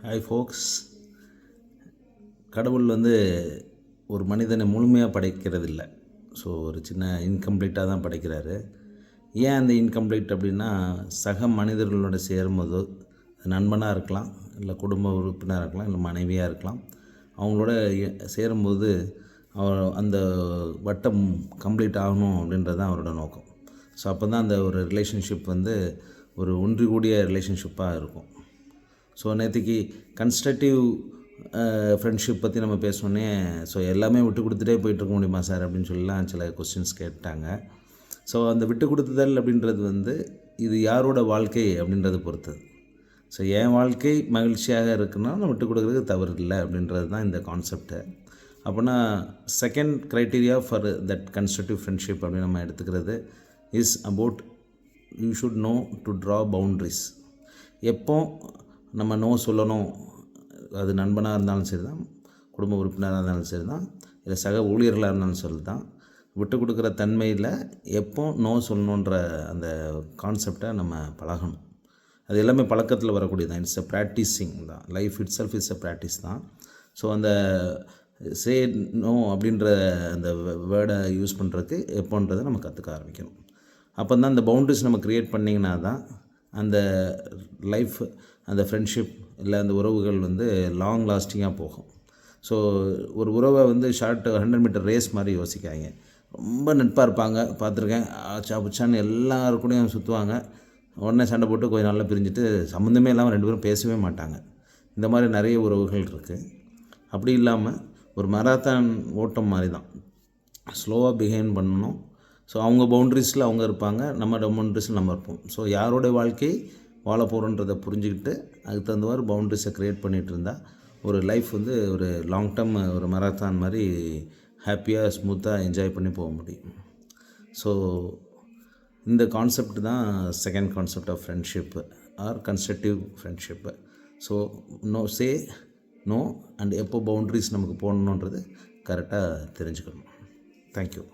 Hi ஃபோக்ஸ். கடவுள் ஒரு மனிதனை முழுமையாக படைக்கிறதில்ல. ஸோ ஒரு சின்ன இன்கம்ப்ளீட்டாக தான் படைக்கிறாரு. ஏன் அந்த இன்கம்ப்ளீட் அப்படின்னா, சக மனிதர்களோட சேரும்போது நண்பனாக இருக்கலாம், இல்லை குடும்ப உறுப்பினராக இருக்கலாம், இல்லை மனைவியாக இருக்கலாம். அவங்களோட சேரும்போது அந்த வட்டம் கம்ப்ளீட் ஆகணும் அப்படின்றது தான் அவரோட நோக்கம். ஸோ அப்போ தான் அந்த ஒரு ரிலேஷன்ஷிப் ஒரு ஒன்றி கூடிய ரிலேஷன்ஷிப்பாக இருக்கும். ஸோ நேற்றுக்கு கன்ஸ்ட்ரக்டிவ் ஃப்ரெண்ட்ஷிப் பற்றி நம்ம பேசணுன்னே, ஸோ எல்லாமே விட்டு கொடுத்துட்டே போயிட்டுருக்க முடியுமா சார் அப்படின்னு சொல்லலாம் சில கொஸ்டின்ஸ் கேட்டாங்க. ஸோ அந்த விட்டு கொடுத்துதல் அப்படின்றது இது யாரோட வாழ்க்கை அப்படின்றத பொறுத்தது. ஸோ என் வாழ்க்கை மகிழ்ச்சியாக இருக்குன்னா நான் விட்டு கொடுக்குறதுக்கு தவறு இல்லை அப்படின்றது தான் இந்த கான்செப்ட்டு. அப்படின்னா second criteria for that constructive friendship அப்படின்னு நம்ம எடுத்துக்கிறது is about you should know to draw boundaries. எப்போ நம்ம நோ சொல்லணும், அது நண்பனாக இருந்தாலும் சரி தான், குடும்ப உறுப்பினராக இருந்தாலும் சரி தான், இல்லை சக ஊழியர்களாக இருந்தாலும் சரி தான், விட்டு கொடுக்குற தன்மையில் எப்போ நோ சொல்லணுன்ற அந்த கான்செப்டை நம்ம பழகணும். அது எல்லாமே பழக்கத்தில் வரக்கூடியது தான். இட்ஸ் எ ப்ராக்டிஸிங் தான். Life it self it's a practice தான். ஸோ அந்த சே நோ அப்படின்ற அந்த வேர்டை யூஸ் பண்ணுறதுக்கு எப்போன்றதை நம்ம கற்றுக்க ஆரம்பிக்கணும். அப்போ தான் அந்த பவுண்ட்ரிஸ் நம்ம க்ரியேட் பண்ணிங்கன்னா தான் அந்த லைஃப், அந்த ஃப்ரெண்ட்ஷிப் இல்லை அந்த உறவுகள் லாங் லாஸ்டிங்காக போகும். ஸோ ஒரு உறவை ஷார்ட் 100 மீட்டர் ரேஸ் மாதிரி யோசிக்காங்க. ரொம்ப நட்பாக இருப்பாங்க, பார்த்துருக்கேன். ஆச்சா புச்சான்னு எல்லாருக்கூடையும் சுற்றுவாங்க, உடனே சண்டை போட்டு கொஞ்சம் நாளில் பிரிஞ்சுட்டு சம்மந்தமே இல்லாமல் 2 பேரும் பேசவே மாட்டாங்க. இந்த மாதிரி நிறைய உறவுகள் இருக்குது. அப்படி இல்லாமல் ஒரு மராத்தான் ஓட்டம் மாதிரி தான், ஸ்லோவாக பிஹேவ் பண்ணணும். ஸோ அவங்க பவுண்ட்ரிஸில் அவங்க இருப்பாங்க, நம்ம பவுண்ட்ரிஸில் நம்ம இருப்போம். ஸோ யாரோடைய வாழ்க்கை வாழ போகிறோன்றதை புரிஞ்சுக்கிட்டு அதுக்கு தகுந்த மாதிரி பவுண்ட்ரிஸை க்ரியேட் பண்ணிகிட்டு இருந்தால் ஒரு லைஃப் ஒரு லாங் டேர்ம் ஒரு மராத்தான் மாதிரி ஹாப்பியாக ஸ்மூத்தாக என்ஜாய் பண்ணி போக முடியும். ஸோ இந்த கான்செப்ட் தான் second concept of friendship or constructive friendship. So no say no and எப்போ பவுண்ட்ரிஸ் நமக்கு போடணுன்றது கரெக்டாக தெரிஞ்சுக்கணும். தேங்க்யூ.